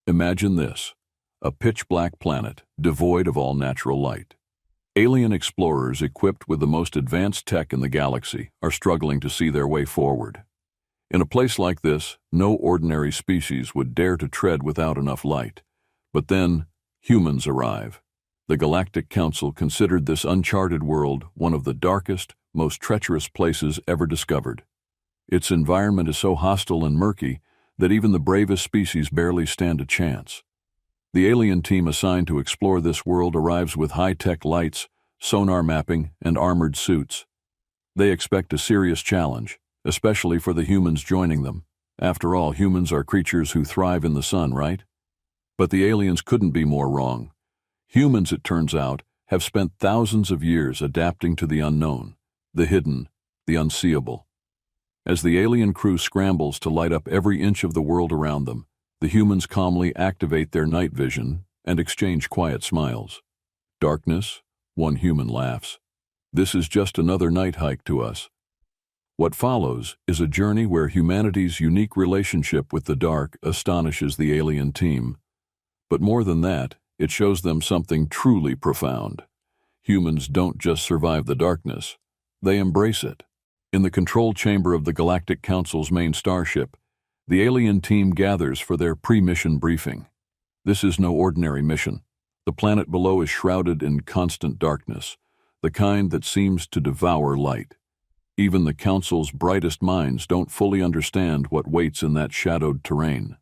Imagine this: a pitch-black planet, devoid of all natural light. Alien explorers equipped with the most advanced tech in the galaxy are struggling to see their way forward. In a place like this, no ordinary species would dare to tread without enough light. But then, humans arrive. The Galactic Council considered this uncharted world one of the darkest, most treacherous places ever discovered. Its environment is so hostile and murky that even the bravest species barely stand a chance. The alien team assigned to explore this world arrives with high-tech lights, sonar mapping, and armored suits. They expect a serious challenge, especially for the humans joining them. After all, humans are creatures who thrive in the sun, right? But the aliens couldn't be more wrong. Humans, it turns out, have spent thousands of years adapting to the unknown, the hidden, the unseeable. As the alien crew scrambles to light up every inch of the world around them, the humans calmly activate their night vision and exchange quiet smiles. Darkness, one human laughs. This is just another night hike to us. What follows is a journey where humanity's unique relationship with the dark astonishes the alien team. But more than that, it shows them something truly profound. Humans don't just survive the darkness, they embrace it. In the control chamber of the Galactic Council's main starship, the alien team gathers for their pre-mission briefing. This is no ordinary mission. The planet below is shrouded in constant darkness, the kind that seems to devour light. Even the Council's brightest minds don't fully understand what waits in that shadowed terrain.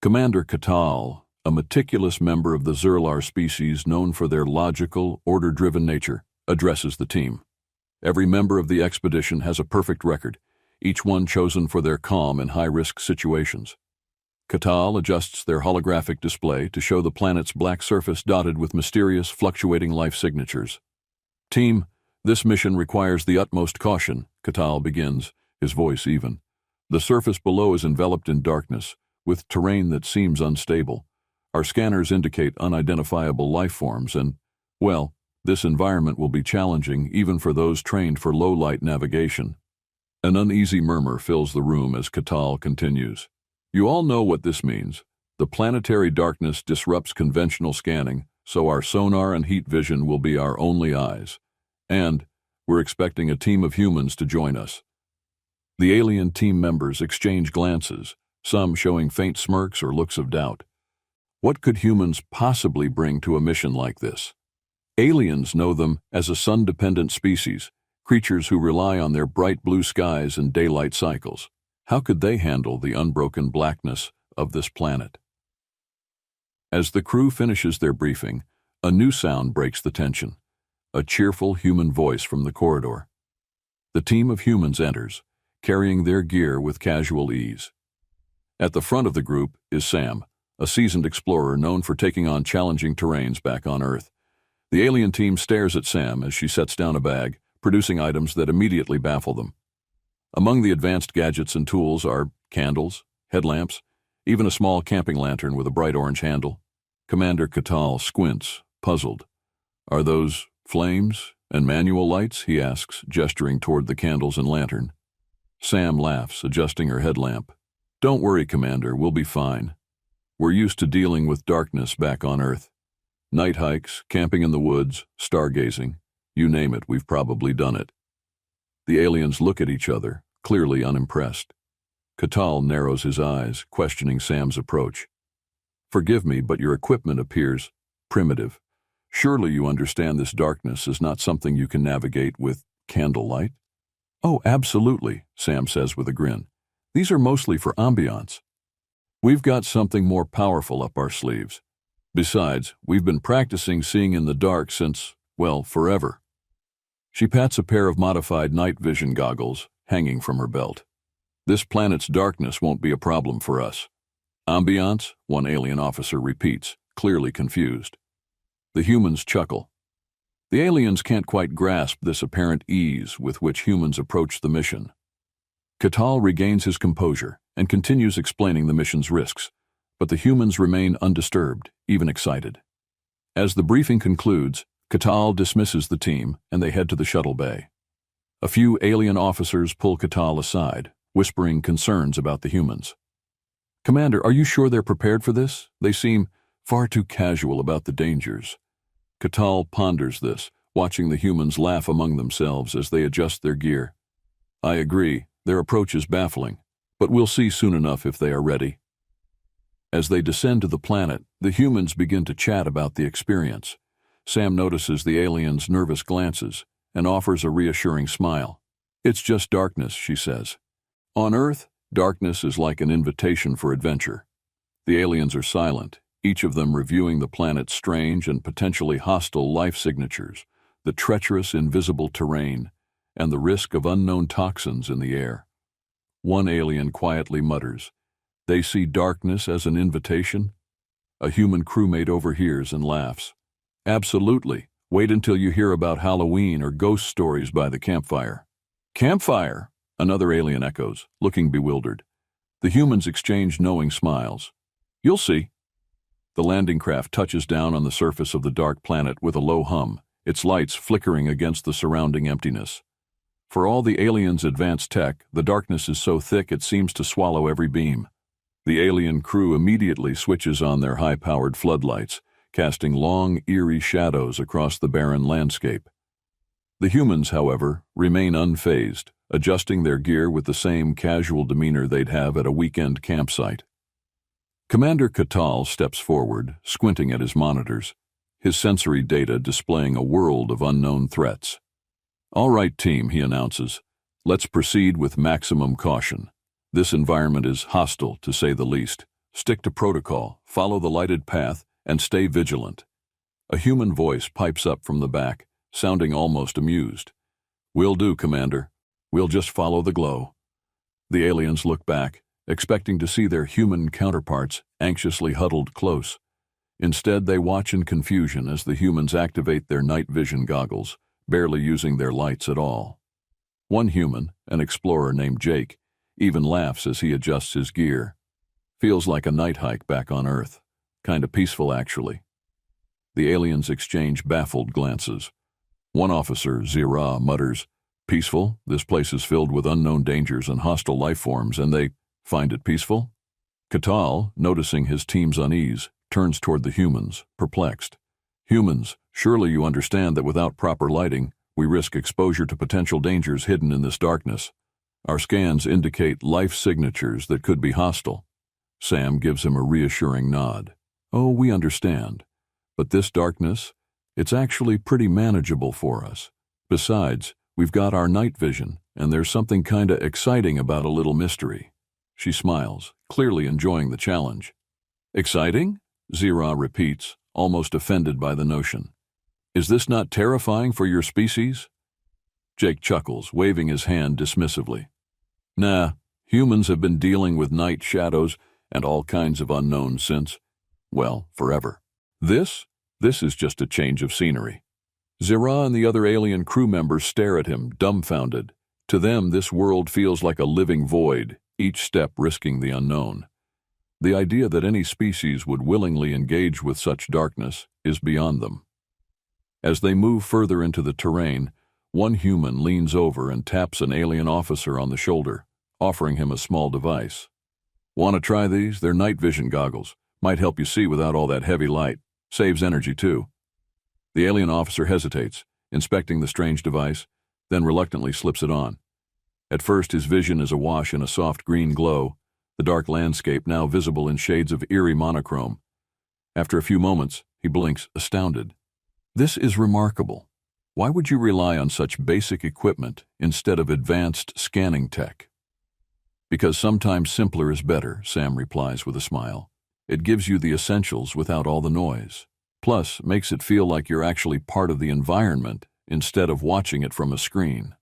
Commander Katal, a meticulous member of the Zerlar species known for their logical, order-driven nature, addresses the team. Every member of the expedition has a perfect record, each one chosen for their calm in high-risk situations. Katal adjusts their holographic display to show the planet's black surface dotted with mysterious, fluctuating life signatures. Team, this mission requires the utmost caution, Katal begins, his voice even. The surface below is enveloped in darkness, with terrain that seems unstable. Our scanners indicate unidentifiable life forms and, well, this environment will be challenging even for those trained for low-light navigation. An uneasy murmur fills the room as Katal continues. You all know what this means. The planetary darkness disrupts conventional scanning, so our sonar and heat vision will be our only eyes. And we're expecting a team of humans to join us. The alien team members exchange glances, some showing faint smirks or looks of doubt. What could humans possibly bring to a mission like this? Aliens know them as a sun-dependent species, creatures who rely on their bright blue skies and daylight cycles. How could they handle the unbroken blackness of this planet? As the crew finishes their briefing, a new sound breaks the tension, a cheerful human voice from the corridor. The team of humans enters, carrying their gear with casual ease. At the front of the group is Sam, a seasoned explorer known for taking on challenging terrains back on Earth. The alien team stares at Sam as she sets down a bag, producing items that immediately baffle them. Among the advanced gadgets and tools are candles, headlamps, even a small camping lantern with a bright orange handle. Commander Katal squints, puzzled. Are those flames and manual lights? He asks, gesturing toward the candles and lantern. Sam laughs, adjusting her headlamp. Don't worry, Commander, we'll be fine. We're used to dealing with darkness back on Earth. Night hikes, camping in the woods, stargazing. You name it, we've probably done it. The aliens look at each other, clearly unimpressed. Katal narrows his eyes, questioning Sam's approach. Forgive me, but your equipment appears primitive. Surely you understand this darkness is not something you can navigate with candlelight? Oh, absolutely, Sam says with a grin. These are mostly for ambiance. We've got something more powerful up our sleeves. Besides, we've been practicing seeing in the dark since, well, forever. She pats a pair of modified night vision goggles hanging from her belt. This planet's darkness won't be a problem for us. Ambiance, one alien officer repeats, clearly confused. The humans chuckle. The aliens can't quite grasp this apparent ease with which humans approach the mission. Katal regains his composure and continues explaining the mission's risks, but the humans remain undisturbed, even excited. As the briefing concludes, Katal dismisses the team and they head to the shuttle bay. A few alien officers pull Katal aside, whispering concerns about the humans. Commander, are you sure they're prepared for this? They seem far too casual about the dangers. Catal ponders this, watching the humans laugh among themselves as they adjust their gear. I agree, their approach is baffling, but we'll see soon enough if they are ready. As they descend to the planet, the humans begin to chat about the experience. Sam notices the aliens' nervous glances and offers a reassuring smile. It's just darkness, she says. On Earth, darkness is like an invitation for adventure. The aliens are silent, each of them reviewing the planet's strange and potentially hostile life signatures, the treacherous invisible terrain, and the risk of unknown toxins in the air. One alien quietly mutters, "They see darkness as an invitation?" A human crewmate overhears and laughs. "Absolutely. Wait until you hear about Halloween or ghost stories by the campfire." "Campfire?" Another alien echoes, looking bewildered. The humans exchange knowing smiles. "You'll see." The landing craft touches down on the surface of the dark planet with a low hum, its lights flickering against the surrounding emptiness. For all the aliens' advanced tech, the darkness is so thick it seems to swallow every beam. The alien crew immediately switches on their high-powered floodlights, casting long, eerie shadows across the barren landscape. The humans, however, remain unfazed, adjusting their gear with the same casual demeanor they'd have at a weekend campsite. Commander Catal steps forward, squinting at his monitors, his sensory data displaying a world of unknown threats. "All right, team," he announces. "Let's proceed with maximum caution. This environment is hostile, to say the least. Stick to protocol, follow the lighted path, and stay vigilant." A human voice pipes up from the back, sounding almost amused. "Will do, Commander. We'll just follow the glow." The aliens look back, expecting to see their human counterparts anxiously huddled close. Instead, they watch in confusion as the humans activate their night vision goggles, barely using their lights at all. One human, an explorer named Jake, even laughs as he adjusts his gear. Feels like a night hike back on Earth. Kinda peaceful, actually. The aliens exchange baffled glances. One officer, Zira, mutters, "Peaceful? This place is filled with unknown dangers and hostile life forms, and they find it peaceful?" Catal, noticing his team's unease, turns toward the humans, perplexed. "Humans, surely you understand that without proper lighting, we risk exposure to potential dangers hidden in this darkness. Our scans indicate life signatures that could be hostile." Sam gives him a reassuring nod. "Oh, we understand. But this darkness, it's actually pretty manageable for us. Besides, we've got our night vision, and there's something kinda exciting about a little mystery." She smiles, clearly enjoying the challenge. "Exciting?" Zira repeats, almost offended by the notion. "Is this not terrifying for your species?" Jake chuckles, waving his hand dismissively. "Nah, humans have been dealing with night shadows and all kinds of unknowns since, well, forever. This is just a change of scenery." Zira and the other alien crew members stare at him, dumbfounded. To them, this world feels like a living void, each step risking the unknown. The idea that any species would willingly engage with such darkness is beyond them. As they move further into the terrain, one human leans over and taps an alien officer on the shoulder, offering him a small device. "Want to try these? They're night vision goggles. Might help you see without all that heavy light. Saves energy, too." The alien officer hesitates, inspecting the strange device, then reluctantly slips it on. At first, his vision is awash in a soft green glow, the dark landscape now visible in shades of eerie monochrome. After a few moments, he blinks, astounded. "This is remarkable. Why would you rely on such basic equipment instead of advanced scanning tech?" "Because sometimes simpler is better," Sam replies with a smile. "It gives you the essentials without all the noise. Plus, makes it feel like you're actually part of the environment instead of watching it from a screen."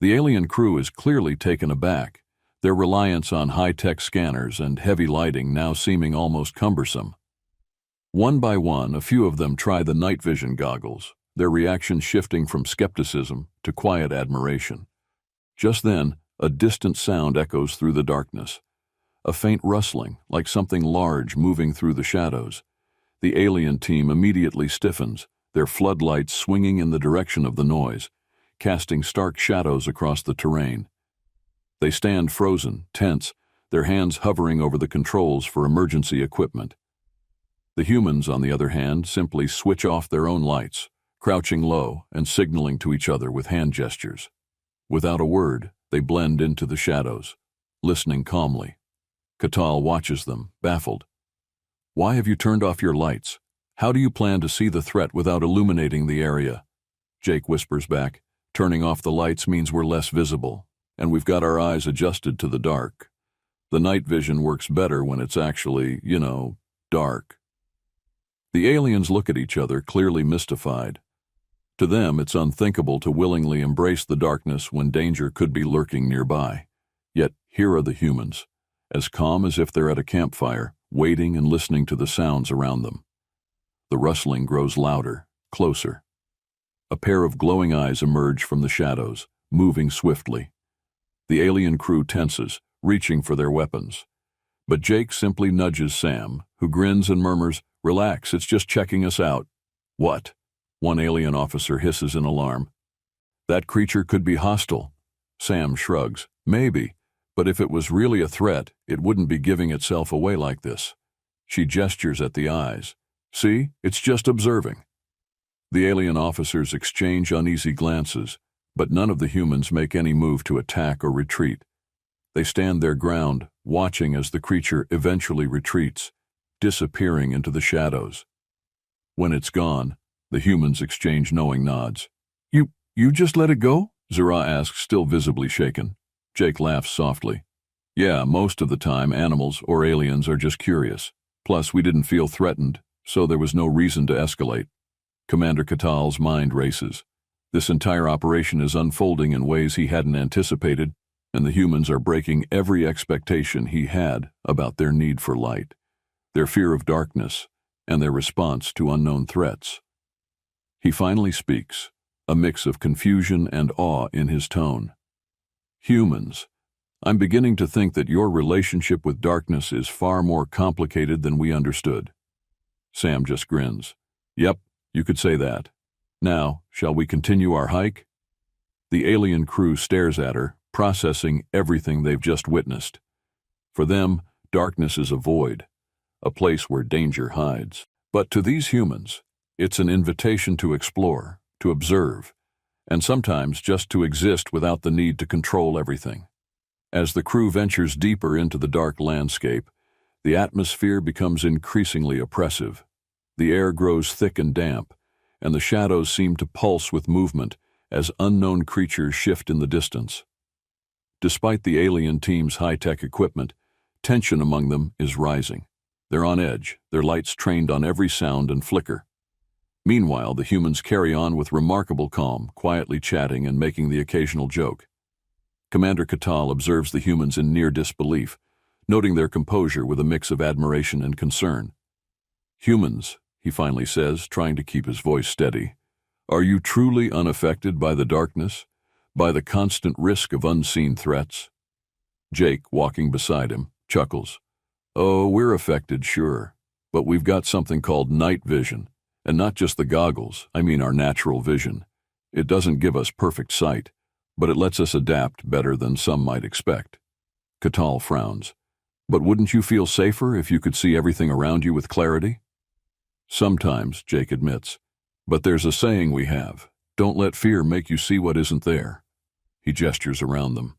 The alien crew is clearly taken aback, their reliance on high-tech scanners and heavy lighting now seeming almost cumbersome. One by one, a few of them try the night vision goggles, their reaction shifting from skepticism to quiet admiration. Just then, a distant sound echoes through the darkness. A faint rustling, like something large moving through the shadows. The alien team immediately stiffens, their floodlights swinging in the direction of the noise, casting stark shadows across the terrain. They stand frozen, tense, their hands hovering over the controls for emergency equipment. The humans, on the other hand, simply switch off their own lights, crouching low and signaling to each other with hand gestures. Without a word, they blend into the shadows, listening calmly. Catal watches them, baffled. "Why have you turned off your lights? How do you plan to see the threat without illuminating the area?" Jake whispers back, "Turning off the lights means we're less visible, and we've got our eyes adjusted to the dark. The night vision works better when it's actually, dark." The aliens look at each other, clearly mystified. To them, it's unthinkable to willingly embrace the darkness when danger could be lurking nearby. Yet here are the humans, as calm as if they're at a campfire, waiting and listening to the sounds around them. The rustling grows louder, closer. A pair of glowing eyes emerge from the shadows, moving swiftly. The alien crew tenses, reaching for their weapons. But Jake simply nudges Sam, who grins and murmurs, "Relax, it's just checking us out." "What?" one alien officer hisses in alarm. "That creature could be hostile." Sam shrugs. "Maybe, but if it was really a threat, it wouldn't be giving itself away like this." She gestures at the eyes. "See, it's just observing." The alien officers exchange uneasy glances, but none of the humans make any move to attack or retreat. They stand their ground, watching as the creature eventually retreats, disappearing into the shadows. When it's gone, the humans exchange knowing nods. You just let it go?" Zara asks, still visibly shaken. Jake laughs softly. "Yeah, most of the time animals or aliens are just curious. Plus, we didn't feel threatened, so there was no reason to escalate." Commander Catal's mind races. This entire operation is unfolding in ways he hadn't anticipated, and the humans are breaking every expectation he had about their need for light, their fear of darkness, and their response to unknown threats. He finally speaks, a mix of confusion and awe in his tone. "Humans, I'm beginning to think that your relationship with darkness is far more complicated than we understood." Sam just grins. "Yep, you could say that. Now, shall we continue our hike?" The alien crew stares at her, processing everything they've just witnessed. For them, darkness is a void, a place where danger hides. But to these humans, it's an invitation to explore, to observe, and sometimes just to exist without the need to control everything. As the crew ventures deeper into the dark landscape, the atmosphere becomes increasingly oppressive. The air grows thick and damp, and the shadows seem to pulse with movement as unknown creatures shift in the distance. Despite the alien team's high-tech equipment, tension among them is rising. They're on edge, their lights trained on every sound and flicker. Meanwhile, the humans carry on with remarkable calm, quietly chatting and making the occasional joke. Commander Catal observes the humans in near disbelief, noting their composure with a mix of admiration and concern. "Humans," he finally says, trying to keep his voice steady, "are you truly unaffected by the darkness, by the constant risk of unseen threats?" Jake, walking beside him, chuckles. "Oh, we're affected, sure, but we've got something called night vision. And not just the goggles, I mean our natural vision. It doesn't give us perfect sight, but it lets us adapt better than some might expect." Catal frowns. "But wouldn't you feel safer if you could see everything around you with clarity?" "Sometimes," Jake admits. "But there's a saying we have, don't let fear make you see what isn't there." He gestures around them.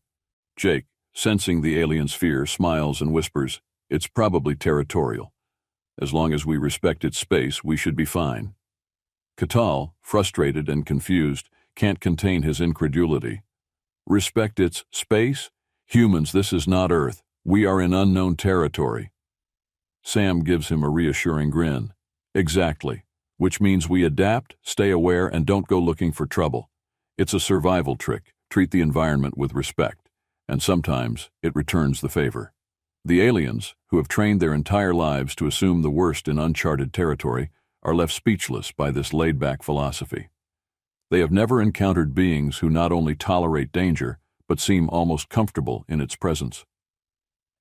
Jake, sensing the alien's fear, smiles and whispers, "It's probably territorial. As long as we respect its space, we should be fine." Catal, frustrated and confused, can't contain his incredulity. "Respect its space? Humans, this is not Earth. We are in unknown territory." Sam gives him a reassuring grin. "Exactly. Which means we adapt, stay aware, and don't go looking for trouble. It's a survival trick. Treat the environment with respect. And sometimes it returns the favor." The aliens, who have trained their entire lives to assume the worst in uncharted territory, are left speechless by this laid-back philosophy. They have never encountered beings who not only tolerate danger, but seem almost comfortable in its presence.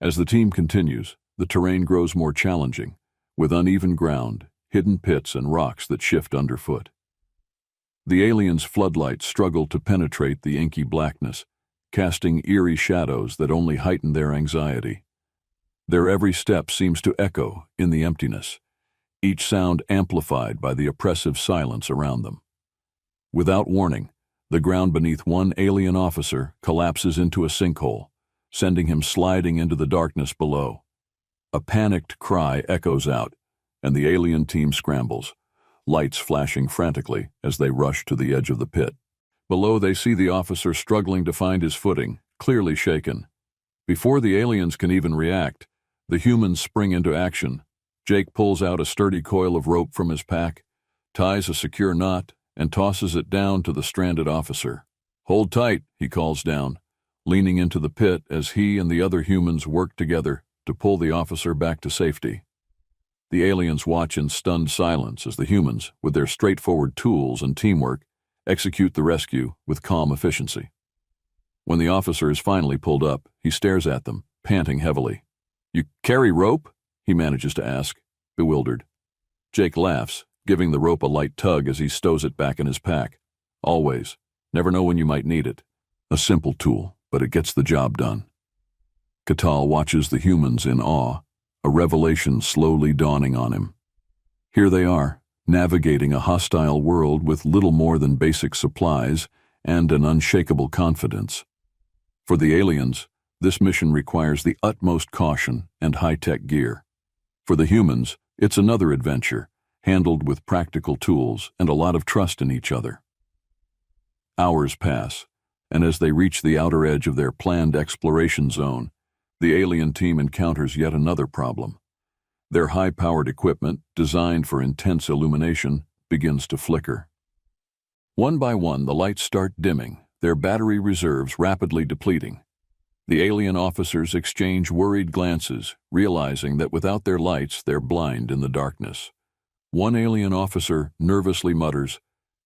As the team continues, the terrain grows more challenging, with uneven ground, hidden pits, and rocks that shift underfoot. The aliens' floodlights struggle to penetrate the inky blackness, casting eerie shadows that only heighten their anxiety. Their every step seems to echo in the emptiness, each sound amplified by the oppressive silence around them. Without warning, the ground beneath one alien officer collapses into a sinkhole, sending him sliding into the darkness below. A panicked cry echoes out, and the alien team scrambles, lights flashing frantically as they rush to the edge of the pit. Below, they see the officer struggling to find his footing, clearly shaken. Before the aliens can even react, the humans spring into action. Jake pulls out a sturdy coil of rope from his pack, ties a secure knot, and tosses it down to the stranded officer. "Hold tight," he calls down, leaning into the pit as he and the other humans work together to pull the officer back to safety. The aliens watch in stunned silence as the humans, with their straightforward tools and teamwork, execute the rescue with calm efficiency. When the officer is finally pulled up, he stares at them, panting heavily. "You carry rope?" he manages to ask, bewildered. Jake laughs, giving the rope a light tug as he stows it back in his pack. "Always. Never know when you might need it. A simple tool, but it gets the job done." Catal watches the humans in awe, a revelation slowly dawning on him. Here they are, navigating a hostile world with little more than basic supplies and an unshakable confidence. For the aliens, this mission requires the utmost caution and high-tech gear. For the humans, it's another adventure, handled with practical tools and a lot of trust in each other. Hours pass, and as they reach the outer edge of their planned exploration zone, the alien team encounters yet another problem. Their high-powered equipment, designed for intense illumination, begins to flicker. One by one, the lights start dimming, their battery reserves rapidly depleting. The alien officers exchange worried glances, realizing that without their lights, they're blind in the darkness. One alien officer nervously mutters,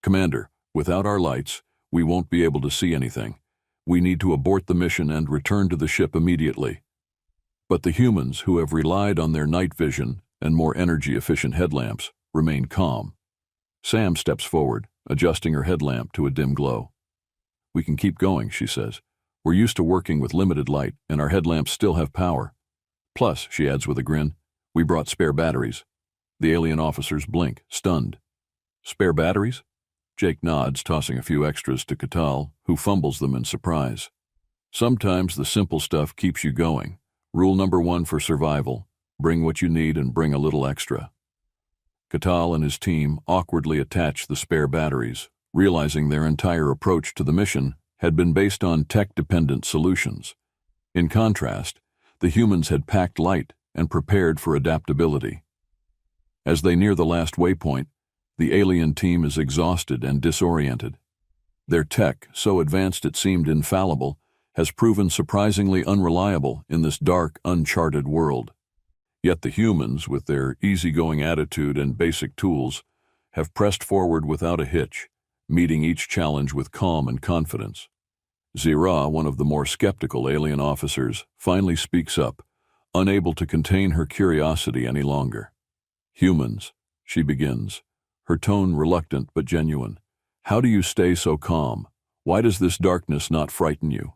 "Commander, without our lights, we won't be able to see anything. We need to abort the mission and return to the ship immediately." But the humans, who have relied on their night vision and more energy-efficient headlamps, remain calm. Sam steps forward, adjusting her headlamp to a dim glow. "We can keep going," she says. "We're used to working with limited light, and our headlamps still have power. Plus," she adds with a grin, "we brought spare batteries." The alien officers blink, stunned. "Spare batteries?" Jake nods, tossing a few extras to Catal, who fumbles them in surprise. "Sometimes the simple stuff keeps you going. Rule number 1 for survival: bring what you need and bring a little extra." Catal and his team awkwardly attach the spare batteries, realizing their entire approach to the mission had been based on tech-dependent solutions. In contrast, the humans had packed light and prepared for adaptability. As they near the last waypoint, the alien team is exhausted and disoriented. Their tech, so advanced it seemed infallible, has proven surprisingly unreliable in this dark, uncharted world. Yet the humans, with their easygoing attitude and basic tools, have pressed forward without a hitch, meeting each challenge with calm and confidence. Zira, one of the more skeptical alien officers, finally speaks up, unable to contain her curiosity any longer. "Humans," she begins, her tone reluctant but genuine. "How do you stay so calm? Why does this darkness not frighten you?"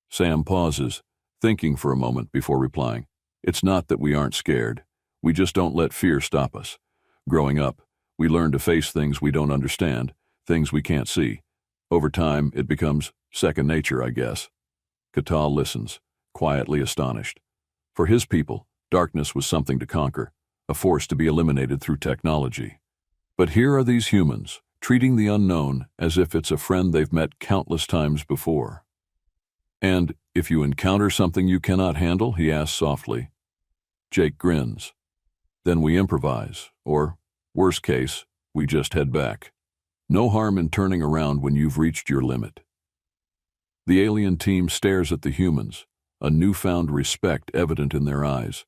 Sam pauses, thinking for a moment before replying. "It's not that we aren't scared. We just don't let fear stop us. Growing up, we learn to face things we don't understand, things we can't see. Over time, it becomes second nature, I guess." Catal listens, quietly astonished. For his people, darkness was something to conquer, a force to be eliminated through technology. But here are these humans, treating the unknown as if it's a friend they've met countless times before. "And if you encounter something you cannot handle?" he asks softly. Jake grins. "Then we improvise, or, worst case, we just head back. No harm in turning around when you've reached your limit." The alien team stares at the humans, a newfound respect evident in their eyes.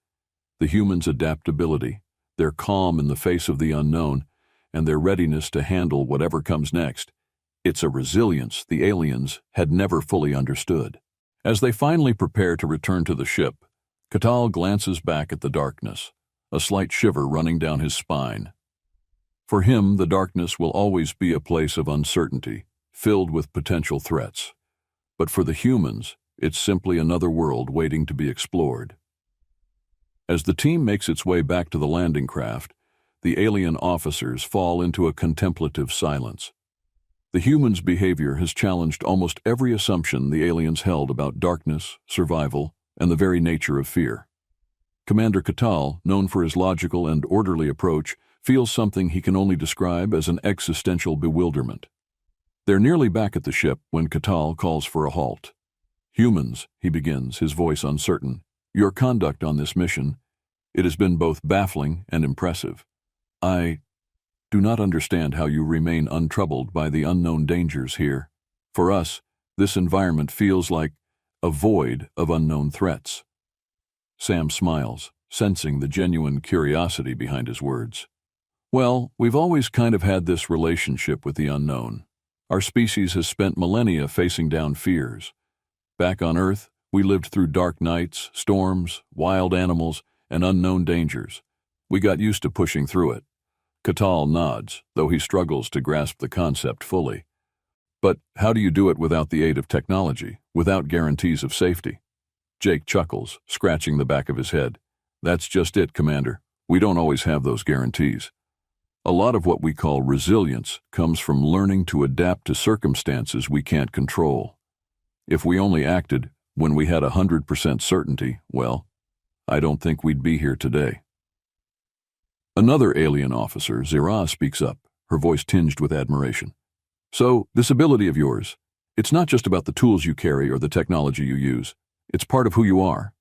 The humans' adaptability, their calm in the face of the unknown, and their readiness to handle whatever comes next. It's a resilience the aliens had never fully understood. As they finally prepare to return to the ship, Catal glances back at the darkness, a slight shiver running down his spine. For him, the darkness will always be a place of uncertainty, filled with potential threats. But for the humans, it's simply another world waiting to be explored. As the team makes its way back to the landing craft, the alien officers fall into a contemplative silence. The humans' behavior has challenged almost every assumption the aliens held about darkness, survival, and the very nature of fear. Commander Catal, known for his logical and orderly approach, feels something he can only describe as an existential bewilderment. They're nearly back at the ship when Catal calls for a halt. "Humans," he begins, his voice uncertain, "your conduct on this mission, it has been both baffling and impressive. I do not understand how you remain untroubled by the unknown dangers here. For us, this environment feels like a void of unknown threats." Sam smiles, sensing the genuine curiosity behind his words. "Well, we've always kind of had this relationship with the unknown. Our species has spent millennia facing down fears. Back on Earth, we lived through dark nights, storms, wild animals, and unknown dangers. We got used to pushing through it." Catal nods, though he struggles to grasp the concept fully. "But how do you do it without the aid of technology, without guarantees of safety?" Jake chuckles, scratching the back of his head. "That's just it, Commander. We don't always have those guarantees. A lot of what we call resilience comes from learning to adapt to circumstances we can't control. If we only acted when we had 100% certainty, well, I don't think we'd be here today." Another alien officer, Zira, speaks up, her voice tinged with admiration. "So, this ability of yours, it's not just about the tools you carry or the technology you use. It's part of who you are."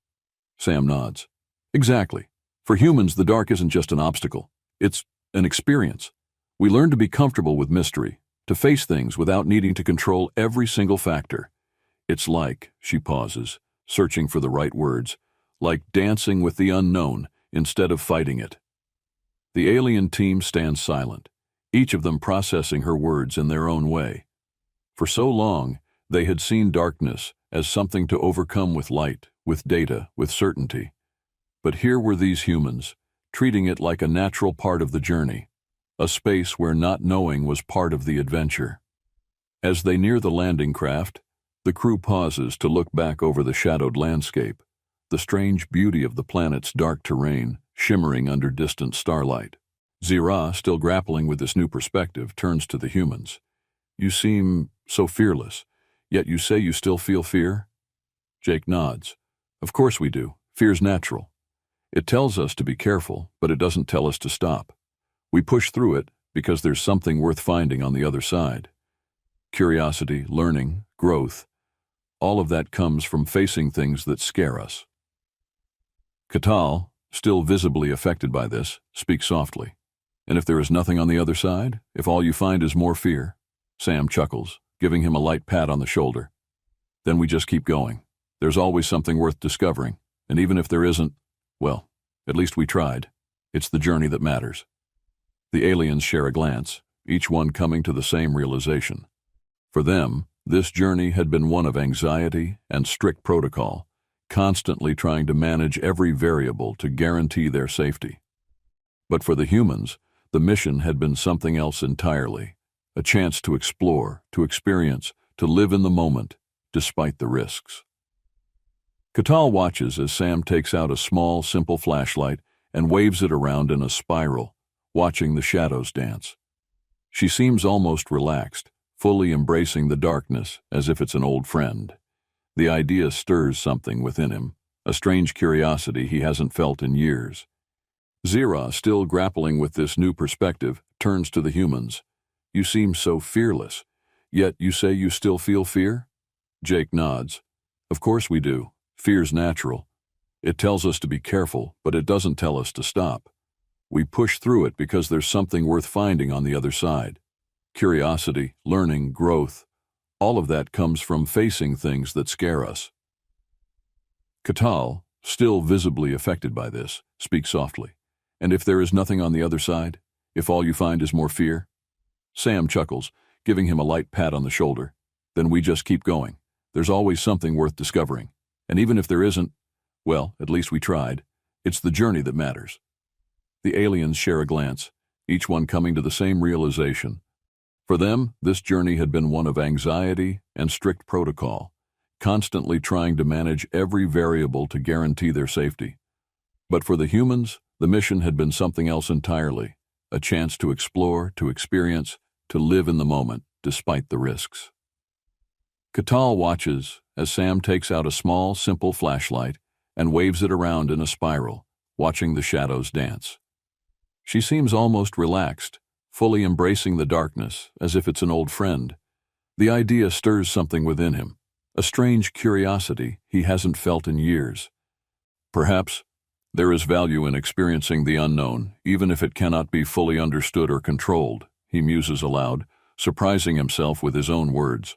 Sam nods. "Exactly. For humans, the dark isn't just an obstacle. It's an experience. We learn to be comfortable with mystery, to face things without needing to control every single factor. It's like," she pauses, searching for the right words, "like dancing with the unknown instead of fighting it." The alien team stands silent, each of them processing her words in their own way. For so long, they had seen darkness as something to overcome with light, with data, with certainty. But here were these humans, treating it like a natural part of the journey, a space where not knowing was part of the adventure. As they near the landing craft, the crew pauses to look back over the shadowed landscape, the strange beauty of the planet's dark terrain, shimmering under distant starlight. Zira, still grappling with this new perspective, turns to the humans. "You seem so fearless, yet you say you still feel fear?" Jake nods. "Of course we do. Fear's natural. It tells us to be careful, but it doesn't tell us to stop. We push through it because there's something worth finding on the other side. Curiosity, learning, growth, all of that comes from facing things that scare us." Catal, still visibly affected by this, speaks softly. "And if there is nothing on the other side, if all you find is more fear?" Sam chuckles, giving him a light pat on the shoulder. "Then we just keep going. There's always something worth discovering, and even if there isn't, well, at least we tried. It's the journey that matters." The aliens share a glance, each one coming to the same realization. For them, this journey had been one of anxiety and strict protocol, constantly trying to manage every variable to guarantee their safety. But for the humans, the mission had been something else entirely, a chance to explore, to experience, to live in the moment, despite the risks. Catal watches as Sam takes out a small, simple flashlight and waves it around in a spiral, watching the shadows dance. She seems almost relaxed, fully embracing the darkness as if it's an old friend. The idea stirs something within him, a strange curiosity he hasn't felt in years. Zira, still grappling with this new perspective, turns to the humans. "You seem so fearless, yet you say you still feel fear?" Jake nods. "Of course we do. Fear's natural. It tells us to be careful, but it doesn't tell us to stop. We push through it because there's something worth finding on the other side. Curiosity, learning, growth, all of that comes from facing things that scare us." Catal, still visibly affected by this, speaks softly. "And if there is nothing on the other side? If all you find is more fear?" Sam chuckles, giving him a light pat on the shoulder. "Then we just keep going. There's always something worth discovering. And even if there isn't, well, at least we tried. It's the journey that matters." The aliens share a glance, each one coming to the same realization. For them, this journey had been one of anxiety and strict protocol, constantly trying to manage every variable to guarantee their safety. But for the humans, the mission had been something else entirely, a chance to explore, to experience, to live in the moment, despite the risks. Catal watches as Sam takes out a small, simple flashlight and waves it around in a spiral, watching the shadows dance. She seems almost relaxed, fully embracing the darkness as if it's an old friend. The idea stirs something within him, a strange curiosity he hasn't felt in years. Perhaps there is value in experiencing the unknown, even if it cannot be fully understood or controlled, he muses aloud, surprising himself with his own words.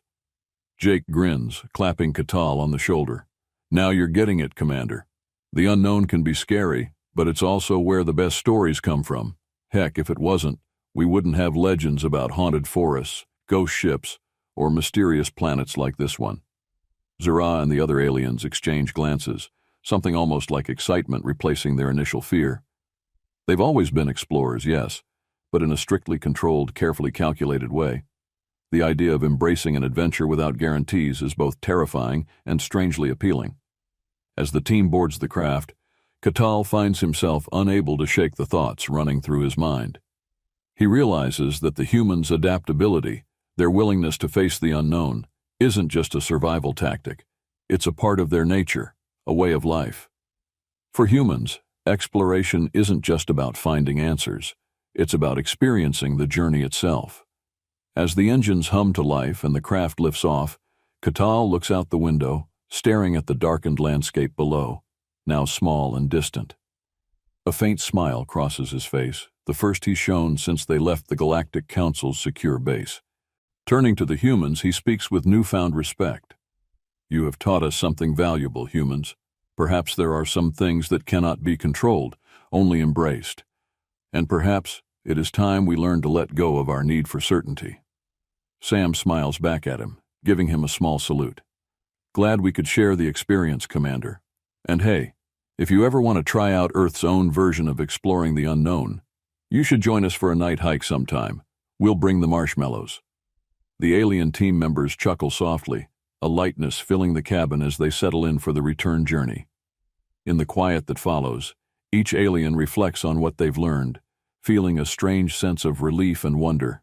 Jake grins, clapping Catal on the shoulder. Now you're getting it, Commander. The unknown can be scary, but it's also where the best stories come from. Heck, if it wasn't, we wouldn't have legends about haunted forests, ghost ships, or mysterious planets like this one. Zara and the other aliens exchange glances, something almost like excitement replacing their initial fear. They've always been explorers, yes, but in a strictly controlled, carefully calculated way. The idea of embracing an adventure without guarantees is both terrifying and strangely appealing. As the team boards the craft, Catal finds himself unable to shake the thoughts running through his mind. He realizes that the humans' adaptability, their willingness to face the unknown, isn't just a survival tactic. It's a part of their nature, a way of life. For humans, exploration isn't just about finding answers. It's about experiencing the journey itself. As the engines hum to life and the craft lifts off, Catal looks out the window, staring at the darkened landscape below, now small and distant. A faint smile crosses his face, the first he's shown since they left the Galactic Council's secure base. Turning to the humans, he speaks with newfound respect. You have taught us something valuable, humans. Perhaps there are some things that cannot be controlled, only embraced. And perhaps it is time we learn to let go of our need for certainty. Sam smiles back at him, giving him a small salute. Glad we could share the experience, Commander. And hey, if you ever want to try out Earth's own version of exploring the unknown, you should join us for a night hike sometime. We'll bring the marshmallows. The alien team members chuckle softly, a lightness filling the cabin as they settle in for the return journey. In the quiet that follows, each alien reflects on what they've learned, feeling a strange sense of relief and wonder.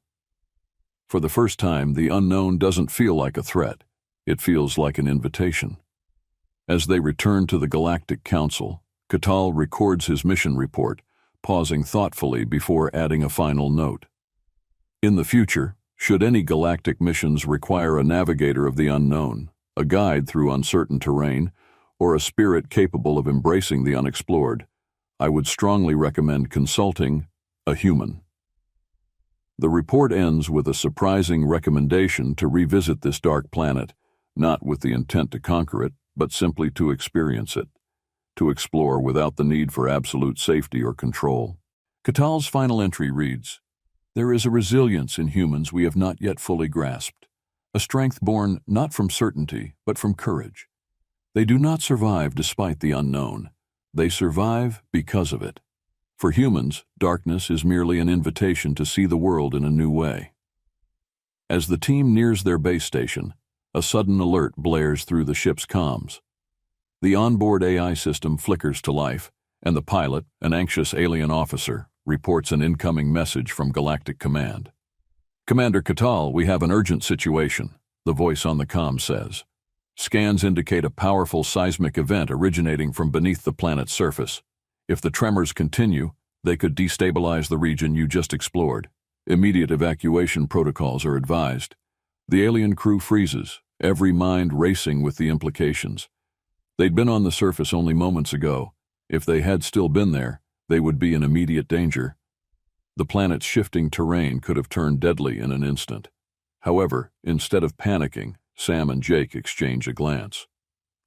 For the first time, the unknown doesn't feel like a threat. It feels like an invitation. As they return to the Galactic Council, Catal records his mission report, pausing thoughtfully before adding a final note. In the future, should any galactic missions require a navigator of the unknown, a guide through uncertain terrain, or a spirit capable of embracing the unexplored, I would strongly recommend consulting a human. The report ends with a surprising recommendation to revisit this dark planet, not with the intent to conquer it, but simply to experience it, to explore without the need for absolute safety or control. Catal's final entry reads, "There is a resilience in humans we have not yet fully grasped, a strength born not from certainty, but from courage. They do not survive despite the unknown. They survive because of it. For humans, darkness is merely an invitation to see the world in a new way." As the team nears their base station, a sudden alert blares through the ship's comms. The onboard AI system flickers to life, and the pilot, an anxious alien officer, reports an incoming message from Galactic Command. "Commander Catal, we have an urgent situation," the voice on the comm says. "Scans indicate a powerful seismic event originating from beneath the planet's surface. If the tremors continue, they could destabilize the region you just explored. Immediate evacuation protocols are advised." The alien crew freezes, every mind racing with the implications. They'd been on the surface only moments ago. If they had still been there, they would be in immediate danger. The planet's shifting terrain could have turned deadly in an instant. However, instead of panicking, Sam and Jake exchange a glance.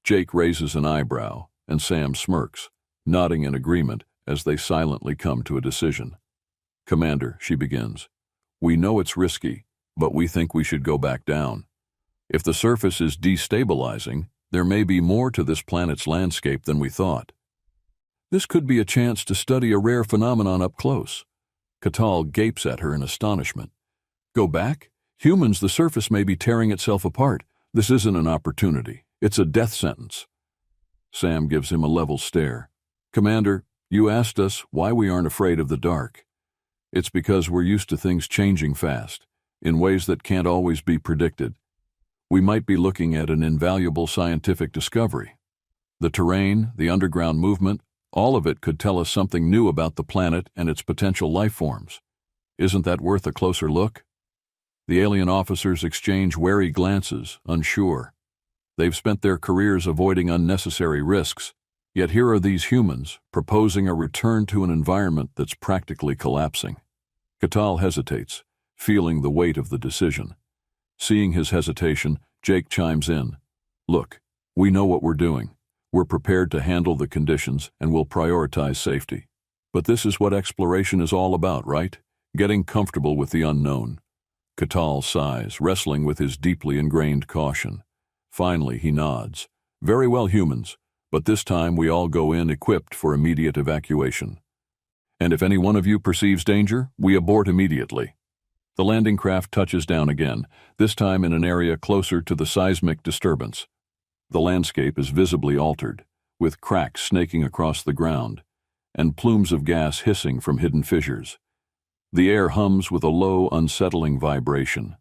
Jake raises an eyebrow, and Sam smirks, nodding in agreement as they silently come to a decision. "Commander," she begins, "we know it's risky, but we think we should go back down. If the surface is destabilizing, there may be more to this planet's landscape than we thought. This could be a chance to study a rare phenomenon up close." Catal gapes at her in astonishment. "Go back? Humans, the surface may be tearing itself apart. This isn't an opportunity. It's a death sentence." Sam gives him a level stare. "Commander, You asked us why we aren't afraid of the dark. It's because we're used to things changing fast, in ways that can't always be predicted. We might be looking at an invaluable scientific discovery. The terrain, the underground movement, all of it could tell us something new about the planet and its potential life forms. Isn't that worth a closer look? The alien officers exchange wary glances, unsure. They've spent their careers avoiding unnecessary risks, yet here are these humans proposing a return to an environment that's practically collapsing. Catal hesitates, feeling the weight of the decision. Seeing his hesitation, Jake chimes in. Look, we know what we're doing. We're prepared to handle the conditions and we'll prioritize safety. But this is what exploration is all about, right? Getting comfortable with the unknown. Catal sighs, wrestling with his deeply ingrained caution. Finally, he nods. Very well, humans, but this time we all go in equipped for immediate evacuation. And if any one of you perceives danger, we abort immediately. The landing craft touches down again, this time in an area closer to the seismic disturbance. The landscape is visibly altered, with cracks snaking across the ground, and plumes of gas hissing from hidden fissures. The air hums with a low, unsettling vibration.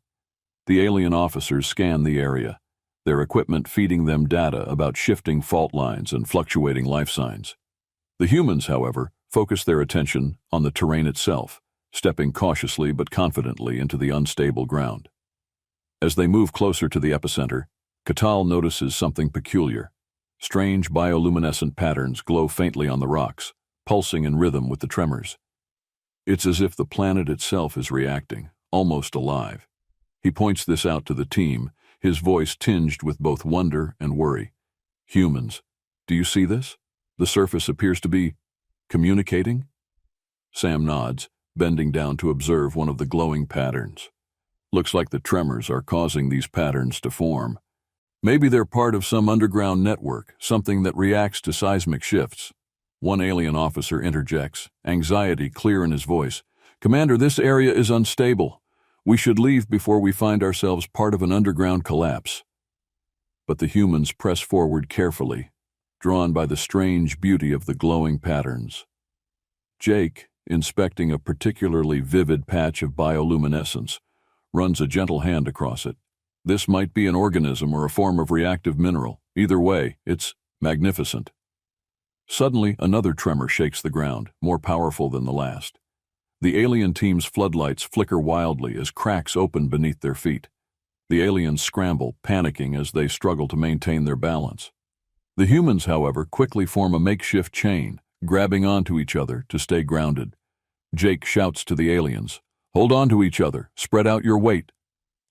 The alien officers scan the area, their equipment feeding them data about shifting fault lines and fluctuating life signs. The humans, however, focus their attention on the terrain itself, stepping cautiously but confidently into the unstable ground. As they move closer to the epicenter, Catal notices something peculiar. Strange bioluminescent patterns glow faintly on the rocks, pulsing in rhythm with the tremors. It's as if the planet itself is reacting, almost alive. He points this out to the team, his voice tinged with both wonder and worry. Humans, do you see this? The surface appears to be communicating? Sam nods, bending down to observe one of the glowing patterns. Looks like the tremors are causing these patterns to form. Maybe they're part of some underground network, something that reacts to seismic shifts. One alien officer interjects, anxiety clear in his voice. Commander, this area is unstable. We should leave before we find ourselves part of an underground collapse. But the humans press forward carefully, drawn by the strange beauty of the glowing patterns. Jake, inspecting a particularly vivid patch of bioluminescence, runs a gentle hand across it. This might be an organism or a form of reactive mineral. Either way, it's magnificent. Suddenly, another tremor shakes the ground, more powerful than the last. The alien team's floodlights flicker wildly as cracks open beneath their feet. The aliens scramble, panicking as they struggle to maintain their balance. The humans, however, quickly form a makeshift chain, grabbing onto each other to stay grounded. Jake shouts to the aliens, "Hold on to each other, spread out your weight."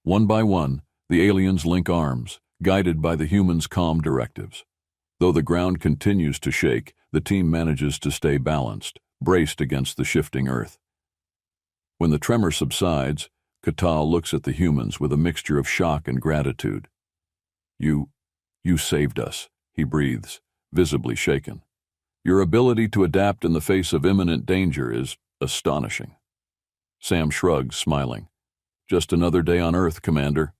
One by one, the aliens link arms, guided by the humans' calm directives. Though the ground continues to shake, the team manages to stay balanced, braced against the shifting earth. When the tremor subsides, Catal looks at the humans with a mixture of shock and gratitude. You saved us," he breathes, visibly shaken. "Your ability to adapt in the face of imminent danger is astonishing." Sam shrugs, smiling. "Just another day on Earth, Commander.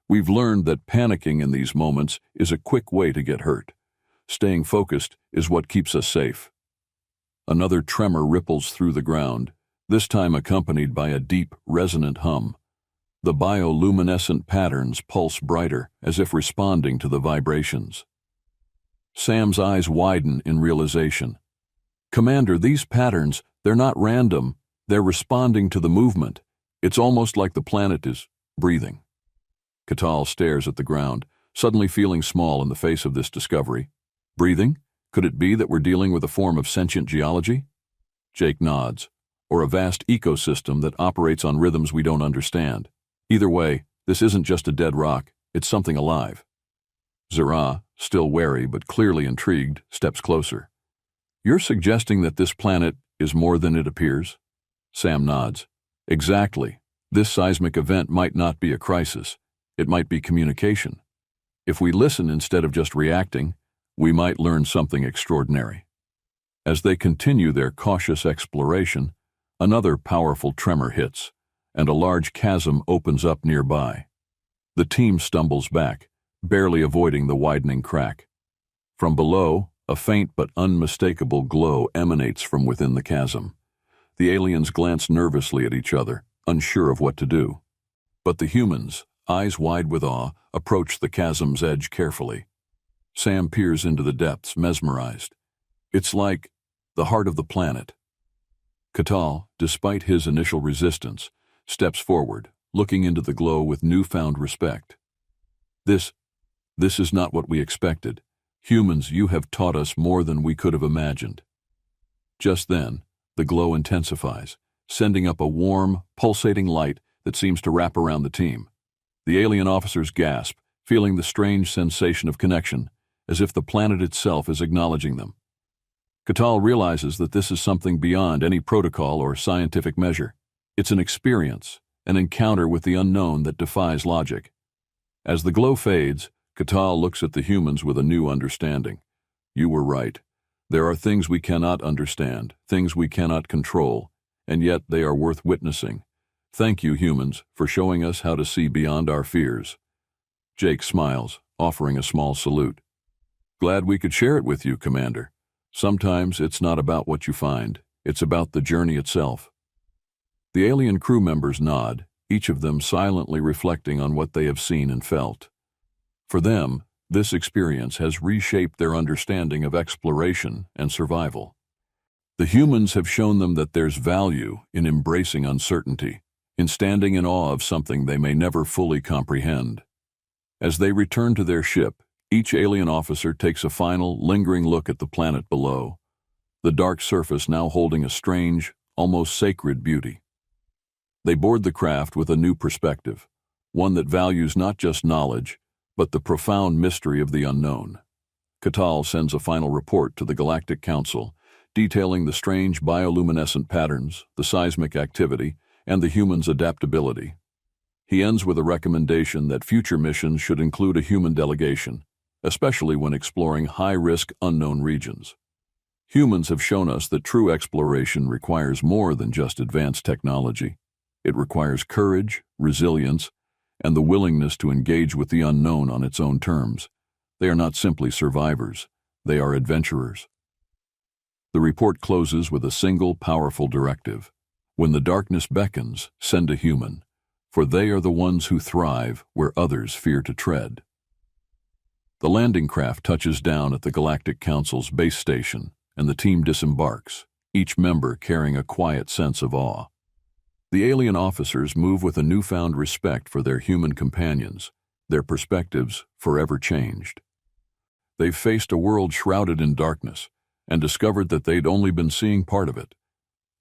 We've learned that panicking in these moments is a quick way to get hurt. Staying focused is what keeps us safe." Another tremor ripples through the ground, this time accompanied by a deep, resonant hum. The bioluminescent patterns pulse brighter, as if responding to the vibrations. Sam's eyes widen in realization. "Commander, these patterns, they're not random. They're responding to the movement. It's almost like the planet is breathing." Catal stares at the ground, suddenly feeling small in the face of this discovery. Breathing? Could it be that we're dealing with a form of sentient geology? Jake nods. Or a vast ecosystem that operates on rhythms we don't understand. Either way, this isn't just a dead rock, it's something alive. Zira, still wary but clearly intrigued, steps closer. "You're suggesting that this planet is more than it appears?" Sam nods. "Exactly. This seismic event might not be a crisis. It might be communication. If we listen instead of just reacting, we might learn something extraordinary." As they continue their cautious exploration, another powerful tremor hits, and a large chasm opens up nearby. The team stumbles back, barely avoiding the widening crack. From below, A faint but unmistakable glow emanates from within the chasm. The aliens glance nervously at each other, unsure of what to do. But the humans, eyes wide with awe, approach the chasm's edge carefully. Sam peers into the depths, mesmerized. It's like the heart of the planet. Catal, despite his initial resistance, steps forward, looking into the glow with newfound respect. This is not what we expected. Humans, you have taught us more than we could have imagined. Just then, the glow intensifies, sending up a warm, pulsating light that seems to wrap around the team. The alien officers gasp, feeling the strange sensation of connection, as if the planet itself is acknowledging them. Catal realizes that this is something beyond any protocol or scientific measure. It's an experience, an encounter with the unknown that defies logic. As the glow fades, Catal looks at the humans with a new understanding. You were right. There are things we cannot understand, things we cannot control, and yet they are worth witnessing. Thank you, humans, for showing us how to see beyond our fears. Jake smiles, offering a small salute. Glad we could share it with you, Commander. Sometimes it's not about what you find, it's about the journey itself. The alien crew members nod, each of them silently reflecting on what they have seen and felt. For them, this experience has reshaped their understanding of exploration and survival. The humans have shown them that there's value in embracing uncertainty, in standing in awe of something they may never fully comprehend. As they return to their ship, each alien officer takes a final, lingering look at the planet below, the dark surface now holding a strange, almost sacred beauty. They board the craft with a new perspective, one that values not just knowledge, but the profound mystery of the unknown. Catal sends a final report to the Galactic Council, detailing the strange bioluminescent patterns, the seismic activity, and the humans' adaptability. He ends with a recommendation that future missions should include a human delegation, especially when exploring high-risk, unknown regions. Humans have shown us that true exploration requires more than just advanced technology. It requires courage, resilience, and the willingness to engage with the unknown on its own terms. They are not simply survivors, they are adventurers. The report closes with a single powerful directive. When the darkness beckons, send a human, for they are the ones who thrive where others fear to tread. The landing craft touches down at the Galactic Council's base station, and the team disembarks, each member carrying a quiet sense of awe. The alien officers move with a newfound respect for their human companions, their perspectives forever changed. They've faced a world shrouded in darkness and discovered that they'd only been seeing part of it.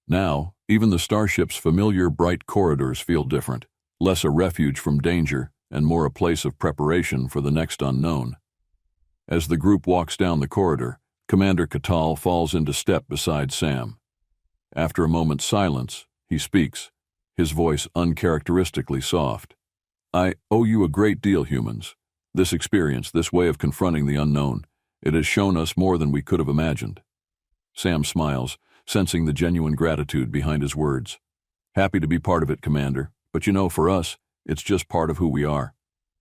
Now, even the starship's familiar bright corridors feel different, less a refuge from danger and more a place of preparation for the next unknown. As the group walks down the corridor, Commander Catal falls into step beside Sam. After a moment's silence, he speaks, his voice uncharacteristically soft. I owe you a great deal, humans. This experience, this way of confronting the unknown, it has shown us more than we could have imagined. Sam smiles, sensing the genuine gratitude behind his words. Happy to be part of it, Commander, but you know, for us, it's just part of who we are.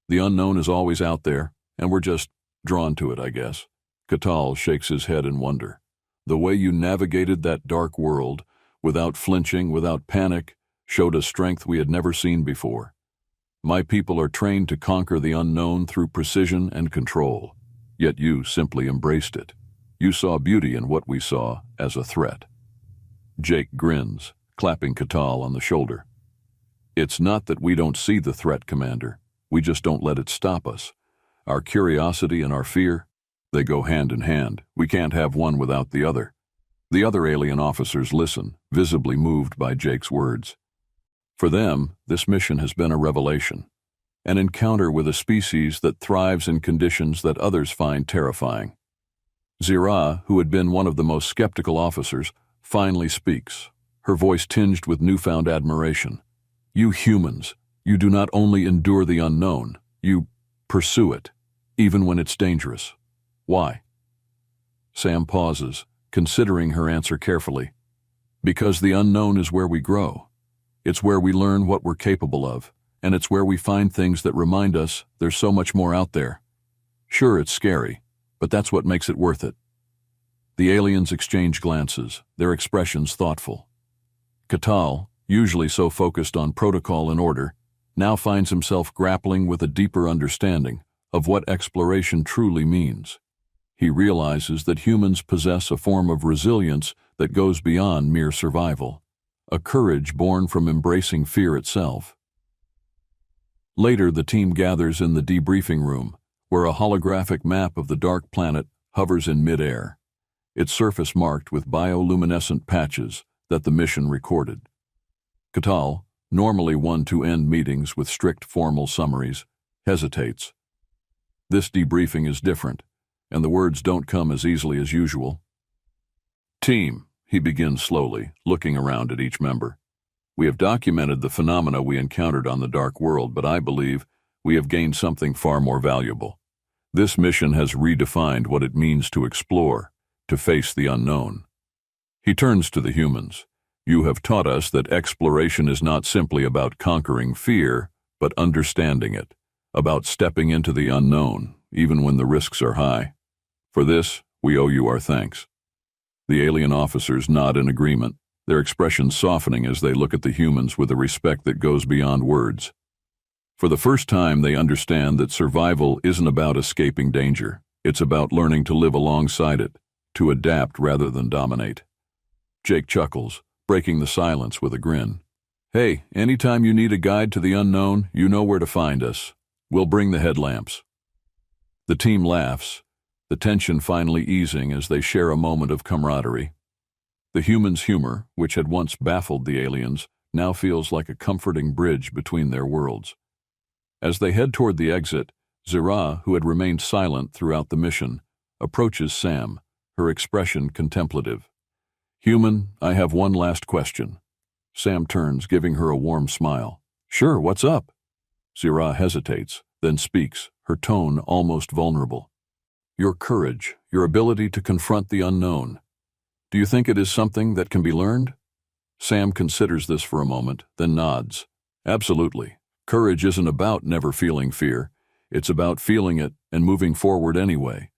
The unknown is always out there, and we're just drawn to it, I guess. Catal shakes his head in wonder. The way you navigated that dark world, without flinching, without panic, showed a strength we had never seen before. My people are trained to conquer the unknown through precision and control, yet you simply embraced it. You saw beauty in what we saw as a threat. Jake grins, clapping Catal on the shoulder. It's not that we don't see the threat, Commander. We just don't let it stop us. Our curiosity and our fear, they go hand in hand. We can't have one without the other. The other alien officers listen, visibly moved by Jake's words. For them, this mission has been a revelation, an encounter with a species that thrives in conditions that others find terrifying. Zira, who had been one of the most skeptical officers, finally speaks, her voice tinged with newfound admiration. You humans, you do not only endure the unknown, you pursue it, even when it's dangerous. Why? Sam pauses, considering her answer carefully. Because the unknown is where we grow. It's where we learn what we're capable of, and it's where we find things that remind us there's so much more out there. Sure, it's scary, but that's what makes it worth it. The aliens exchange glances, their expressions thoughtful. Catal, usually so focused on protocol and order, now finds himself grappling with a deeper understanding of what exploration truly means. He realizes that humans possess a form of resilience that goes beyond mere survival, a courage born from embracing fear itself. Later, the team gathers in the debriefing room, where a holographic map of the dark planet hovers in mid-air, its surface marked with bioluminescent patches that the mission recorded. Catal, normally one to end meetings with strict formal summaries, hesitates. This debriefing is different, and the words don't come as easily as usual. "Team," he begins slowly, looking around at each member. "We have documented the phenomena we encountered on the dark world, but I believe we have gained something far more valuable. This mission has redefined what it means to explore, to face the unknown." He turns to the humans. "You have taught us that exploration is not simply about conquering fear, but understanding it, about stepping into the unknown, even when the risks are high. For this, we owe you our thanks." The alien officers nod in agreement, their expressions softening as they look at the humans with a respect that goes beyond words. For the first time, they understand that survival isn't about escaping danger. It's about learning to live alongside it, to adapt rather than dominate. Jake chuckles, breaking the silence with a grin. "Hey, anytime you need a guide to the unknown, you know where to find us. We'll bring the headlamps." The team laughs, the tension finally easing as they share a moment of camaraderie. The humans' humor, which had once baffled the aliens, now feels like a comforting bridge between their worlds. As they head toward the exit, Zira, who had remained silent throughout the mission, approaches Sam, her expression contemplative. "Human, I have one last question." Sam turns, giving her a warm smile. "Sure, what's up?" Zira hesitates, then speaks, her tone almost vulnerable. "Your courage, your ability to confront the unknown. Do you think it is something that can be learned?" Sam considers this for a moment, then nods. "Absolutely. Courage isn't about never feeling fear. It's about feeling it and moving forward anyway.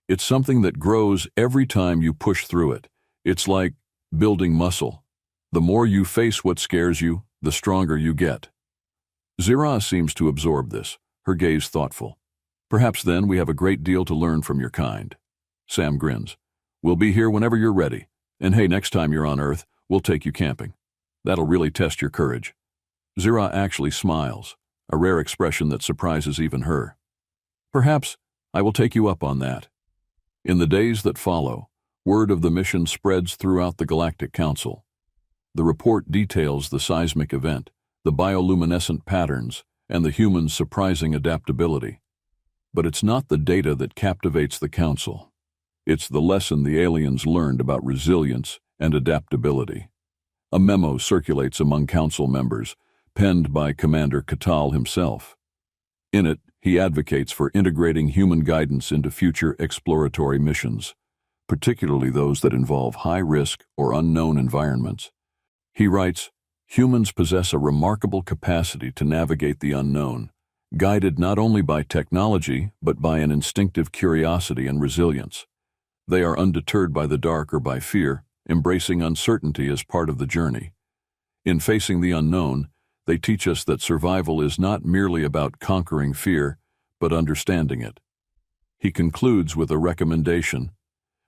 It's something that grows every time you push through it. It's like building muscle. The more you face what scares you, the stronger you get." Zira seems to absorb this, her gaze thoughtful. "Perhaps then we have a great deal to learn from your kind." Sam grins. "We'll be here whenever you're ready. And hey, next time you're on Earth, we'll take you camping. That'll really test your courage." Zira actually smiles, a rare expression that surprises even her. "Perhaps I will take you up on that." In the days that follow, word of the mission spreads throughout the Galactic Council. The report details the seismic event, the bioluminescent patterns, and the humans' surprising adaptability. But it's not the data that captivates the Council. It's the lesson the aliens learned about resilience and adaptability. A memo circulates among Council members, penned by Commander Catal himself. In it, he advocates for integrating human guidance into future exploratory missions, particularly those that involve high-risk or unknown environments. He writes, "Humans possess a remarkable capacity to navigate the unknown, guided not only by technology but by an instinctive curiosity and resilience. They are undeterred by the dark or by fear, embracing uncertainty as part of the journey. In facing the unknown, they teach us that survival is not merely about conquering fear, but understanding it." He concludes with a recommendation.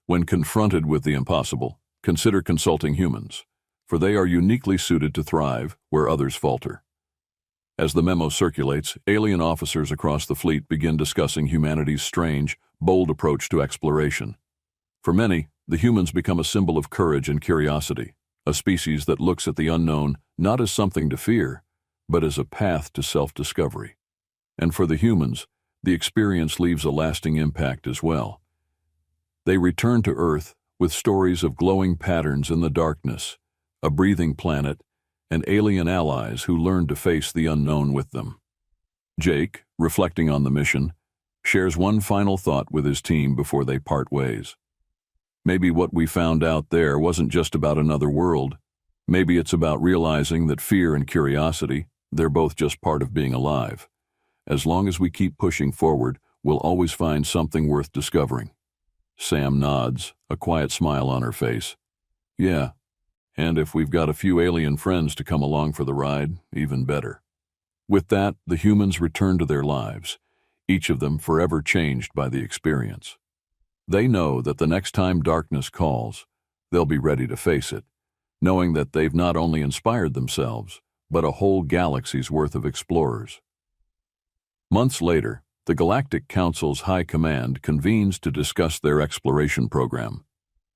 "When confronted with the impossible, consider consulting humans, for they are uniquely suited to thrive where others falter." As the memo circulates, alien officers across the fleet begin discussing humanity's strange, bold approach to exploration. For many, the humans become a symbol of courage and curiosity, a species that looks at the unknown not as something to fear, but as a path to self-discovery. And for the humans, the experience leaves a lasting impact as well. They return to Earth with stories of glowing patterns in the darkness, a breathing planet, and alien allies who learn to face the unknown with them. Jake, reflecting on the mission, shares one final thought with his team before they part ways. "Maybe what we found out there wasn't just about another world. Maybe it's about realizing that fear and curiosity, they're both just part of being alive. As long as we keep pushing forward, we'll always find something worth discovering." Sam nods, a quiet smile on her face. Yeah, and if we've got a few alien friends to come along for the ride, even better. With that, the humans return to their lives, each of them forever changed by the experience. They know that the next time darkness calls, they'll be ready to face it, knowing that they've not only inspired themselves, but a whole galaxy's worth of explorers. Months later, the Galactic Council's High Command convenes to discuss their exploration program.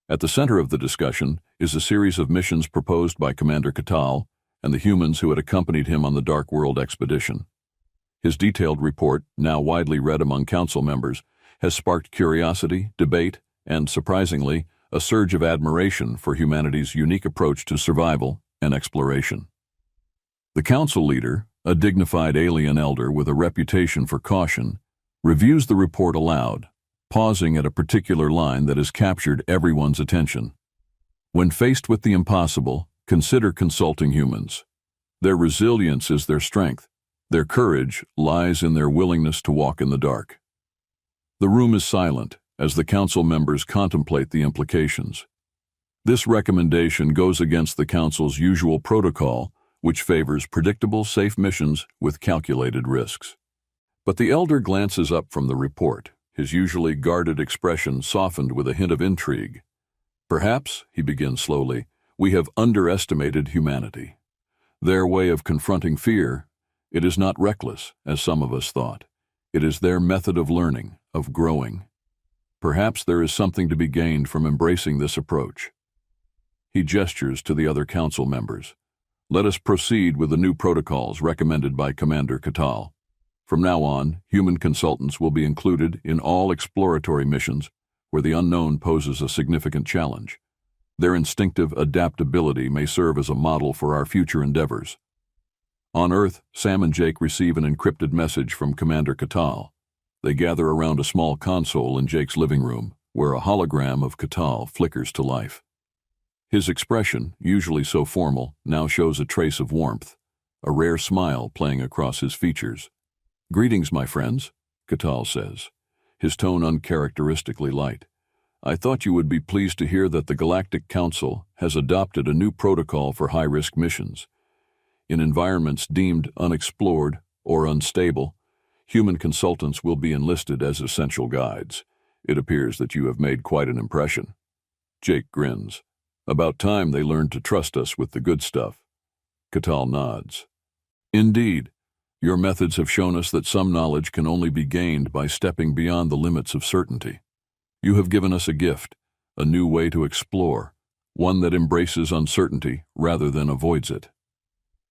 At the center of the discussion is a series of missions proposed by Commander Catal and the humans who had accompanied him on the Dark World expedition. His detailed report, now widely read among council members, has sparked curiosity, debate, and, surprisingly, a surge of admiration for humanity's unique approach to survival and exploration. The council leader, a dignified alien elder with a reputation for caution, reviews the report aloud, pausing at a particular line that has captured everyone's attention. When faced with the impossible, consider consulting humans. Their resilience is their strength. Their courage lies in their willingness to walk in the dark. The room is silent as the council members contemplate the implications. This recommendation goes against the council's usual protocol, which favors predictable, safe missions with calculated risks. But the elder glances up from the report, his usually guarded expression softened with a hint of intrigue. Perhaps, he begins slowly, we have underestimated humanity. Their way of confronting fear, it is not reckless, as some of us thought. It is their method of learning, of growing. Perhaps there is something to be gained from embracing this approach. He gestures to the other council members. Let us proceed with the new protocols recommended by Commander Catal. From now on, human consultants will be included in all exploratory missions where the unknown poses a significant challenge. Their instinctive adaptability may serve as a model for our future endeavors. On Earth, Sam and Jake receive an encrypted message from Commander Catal. They gather around a small console in Jake's living room, where a hologram of Catal flickers to life. His expression, usually so formal, now shows a trace of warmth, a rare smile playing across his features. Greetings, my friends, Catal says, his tone uncharacteristically light. I thought you would be pleased to hear that the Galactic Council has adopted a new protocol for high-risk missions. In environments deemed unexplored or unstable, human consultants will be enlisted as essential guides. It appears that you have made quite an impression. Jake grins. About time they learned to trust us with the good stuff. Catal nods. Indeed, your methods have shown us that some knowledge can only be gained by stepping beyond the limits of certainty. You have given us a gift, a new way to explore, one that embraces uncertainty rather than avoids it.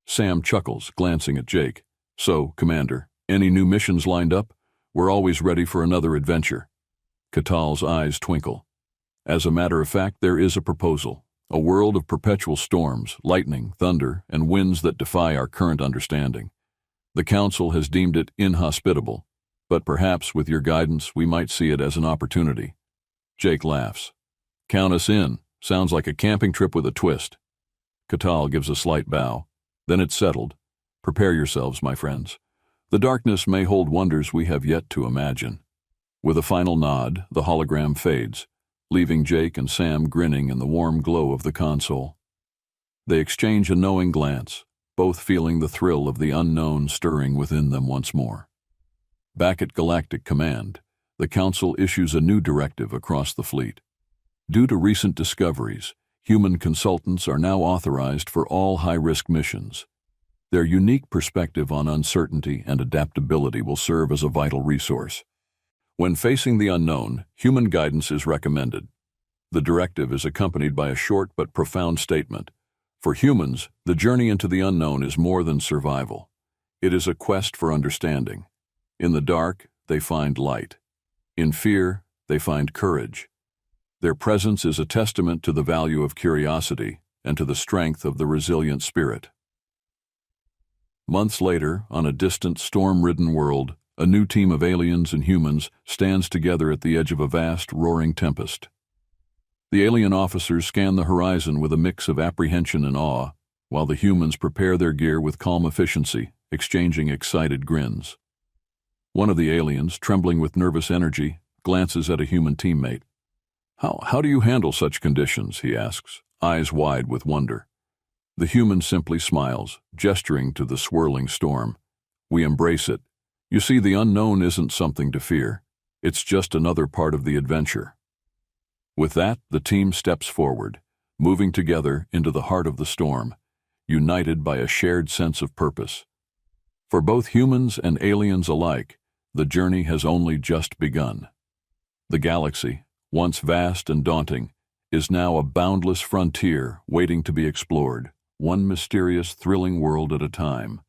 Sam chuckles, glancing at Jake. So, Commander, any new missions lined up? We're always ready for another adventure. Catal's eyes twinkle. As a matter of fact, there is a proposal, a world of perpetual storms, lightning, thunder, and winds that defy our current understanding. The Council has deemed it inhospitable, but perhaps with your guidance we might see it as an opportunity. Jake laughs. Count us in. Sounds like a camping trip with a twist. Catal gives a slight bow. Then it's settled. Prepare yourselves, my friends. The darkness may hold wonders we have yet to imagine. With a final nod, the hologram fades, leaving Jake and Sam grinning in the warm glow of the console. They exchange a knowing glance, both feeling the thrill of the unknown stirring within them once more. Back at Galactic Command, the Council issues a new directive across the fleet. Due to recent discoveries, human consultants are now authorized for all high-risk missions. Their unique perspective on uncertainty and adaptability will serve as a vital resource. When facing the unknown, human guidance is recommended. The directive is accompanied by a short but profound statement. For humans, the journey into the unknown is more than survival. It is a quest for understanding. In the dark, they find light. In fear, they find courage. Their presence is a testament to the value of curiosity and to the strength of the resilient spirit. Months later, on a distant, storm-ridden world, a new team of aliens and humans stands together at the edge of a vast, roaring tempest. The alien officers scan the horizon with a mix of apprehension and awe, while the humans prepare their gear with calm efficiency, exchanging excited grins. One of the aliens, trembling with nervous energy, glances at a human teammate. How do you handle such conditions, he asks, eyes wide with wonder. The human simply smiles, gesturing to the swirling storm. We embrace it. You see, the unknown isn't something to fear. It's just another part of the adventure. With that, the team steps forward, moving together into the heart of the storm, united by a shared sense of purpose. For both humans and aliens alike, the journey has only just begun. The galaxy, once vast and daunting, is now a boundless frontier waiting to be explored, one mysterious, thrilling world at a time.